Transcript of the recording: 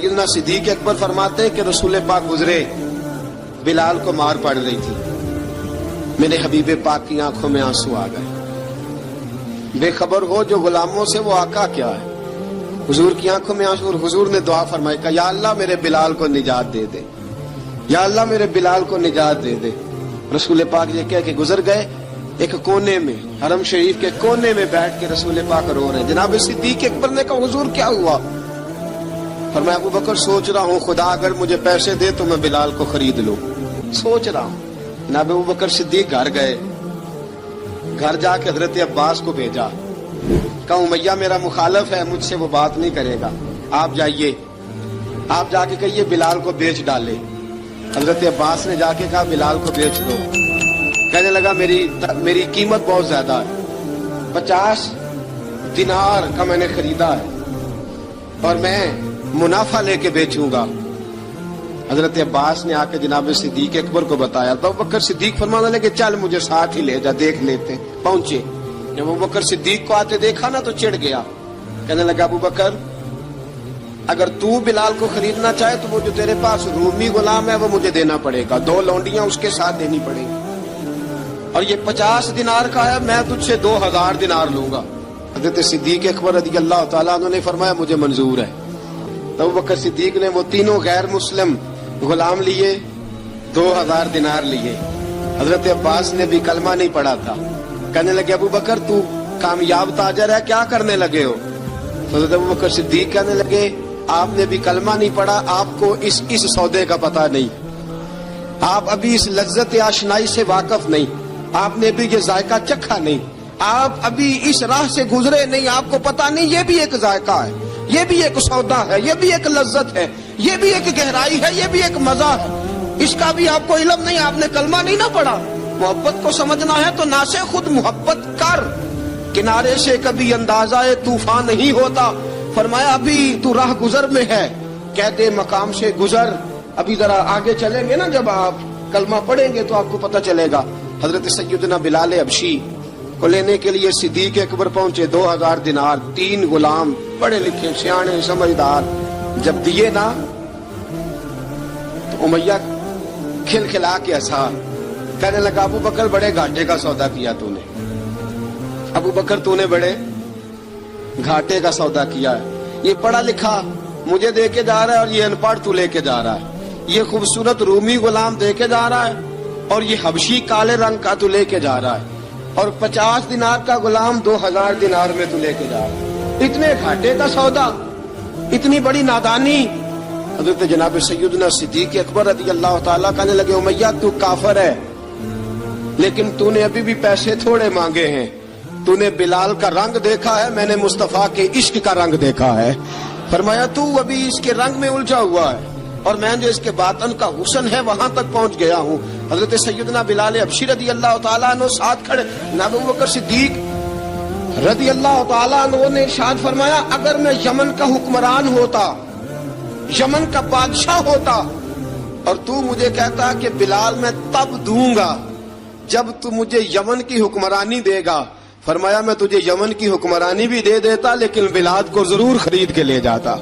सैयदना सिद्दीक अकबर फरमाते हैं कि रसूल पाक गुजरे, बिलाल को मार पड़ रही थी, मेरे हबीब पाक की आंखों में आंसू आ गए। बेखबर हो जो गुलामों से वो आका क्या है। हुजूर की आंखों में आंसू, और हुजूर ने दुआ फरमाई कि या अल्लाह मेरे बिलाल को निजात दे दे, या अल्लाह मेरे बिलाल को निजात दे दे। रसूल पाक ये कह के गुजर गए। एक कोने में, हरम शरीफ के कोने में बैठ के रसूल पाक रो रहे हैं। जनाब सिद्दीक अकबर ने कहा हुजूर क्या हुआ? फरमाया अबू बकर सोच रहा हूँ खुदा अगर मुझे पैसे दे तो मैं बिलाल को खरीद लूं, सोच रहा हूँ। जनाब अबू बकर सिद्दीक घर गए, घर जाके हजरत अब्बास को भेजा, कहा उमैया मेरा मुखालिफ है, मुझसे वो बात नहीं करेगा, आप जाइए, आप जाके कहिए बिलाल को बेच डाले। हजरत अब्बास ने जाके कहा बिलाल को बेच दो। कहने लगा मेरी कीमत बहुत ज्यादा है, 50 दिनार का मैंने खरीदा है और मैं मुनाफा लेके बेचूंगा। हजरत अब्बास ने आके जनाब सिद्दीक अकबर को बताया तो अबू बकर सिद्दीक फरमाने लगे चल मुझे साथ ही ले जा, देख लेते। पहुंचे, जब अबू बकर सिद्दीक को आते देखा ना तो चिढ़ गया। कहने लगा अबू बकर अगर तू बिलाल को खरीदना चाहे तो वो जो तेरे पास रूमी गुलाम है वो मुझे देना पड़ेगा, 2 लौंडियां उसके साथ देनी पड़ेगी, और ये 50 दिनार का है, मैं तुझसे 2000 दिनार लूंगा। हजरत सिद्दीक अकबर रज़ी अल्लाह तआला अन्हु ने फरमाया मुझे मंजूर है। तो अबू बकर सिद्दीक ने वो तीनों गैर मुस्लिम गुलाम लिए, 2000 दिनार लिए। हजरत अब्बास ने भी कलमा नहीं पढ़ा था। कहने लगे अबू बकर तू कामयाब ताजर है, क्या करने लगे हो? तो हजरत अबू बकर सिद्दीक कहने लगे आपने भी कलमा नहीं पढ़ा, आपको इस सौदे का पता नहीं, आप अभी इस लज्जत आशनाई से वाकिफ नहीं, आपने भी ये जायका चखा नहीं, आप अभी इस राह से गुजरे नहीं, आपको पता नहीं ये भी एक जायका है, ये भी एक सौदा है, ये भी एक लज्जत है, ये भी एक गहराई है, ये भी एक मजा है, इसका भी आपको इल्म नहीं, आपने कलमा नहीं ना पढ़ा। मोहब्बत को समझना है तो ना से खुद मोहब्बत कर, किनारे से कभी अंदाजा तूफान नहीं होता। फरमाया अभी तू राह गुजर में है, कहते मकाम से गुजर, अभी जरा आगे चलेंगे ना, जब आप कलमा पढ़ेंगे तो आपको पता चलेगा। हजरत सैयदना बिलाल हबशी को लेने के लिए सिद्दीक अकबर पहुंचे, 2000 दिनार, 3 गुलाम, पढ़े लिखे सियाने समझदार, जब दिए ना तो उमैया खिलखिला के हंसा। कहने लगा अबू बकर बड़े घाटे का सौदा किया तूने, अबू बकर तूने बड़े घाटे का सौदा किया है। ये पढ़ा लिखा मुझे दे के जा रहा है और ये अनपढ़ तू लेके जा रहा है, ये खूबसूरत रूमी गुलाम दे के जा रहा है और ये हबशी काले रंग का तू लेके जा रहा है, और 50 दिनार का गुलाम 2000 दिनार में तू लेके जा रहा है, इतने घाटे का सौदा, इतनी बड़ी नादानी। हजरत जनाब सैयदना सिद्दीक अकबर रज़ी अल्लाह तआला कहने लगे उमैया तू काफिर है, लेकिन तूने अभी भी पैसे थोड़े मांगे हैं, तूने बिलाल का रंग देखा है, मैंने मुस्तफा के इश्क का रंग देखा है। फरमाया तू अभी इसके रंग में उलझा हुआ है और मैं जो इसके बातन का हुस्न है वहां तक पहुंच गया हूँ। हजरत सैयदना बिलाल हबशी रज़ी अल्लाह तआला अन्हु साथ खड़े, जनाब अबू बकर सिद्दीक रज़ी अल्लाह तआला अन्हु ने इरशाद फरमाया अगर मैं यमन का हुक्मरान होता, यमन का बादशाह होता, और तू मुझे कहता कि बिलाल मैं तब दूंगा जब तू मुझे यमन की हुक्मरानी देगा, फरमाया मैं तुझे यमन की हुक्मरानी भी दे देता लेकिन बिलाल को जरूर खरीद के ले जाता।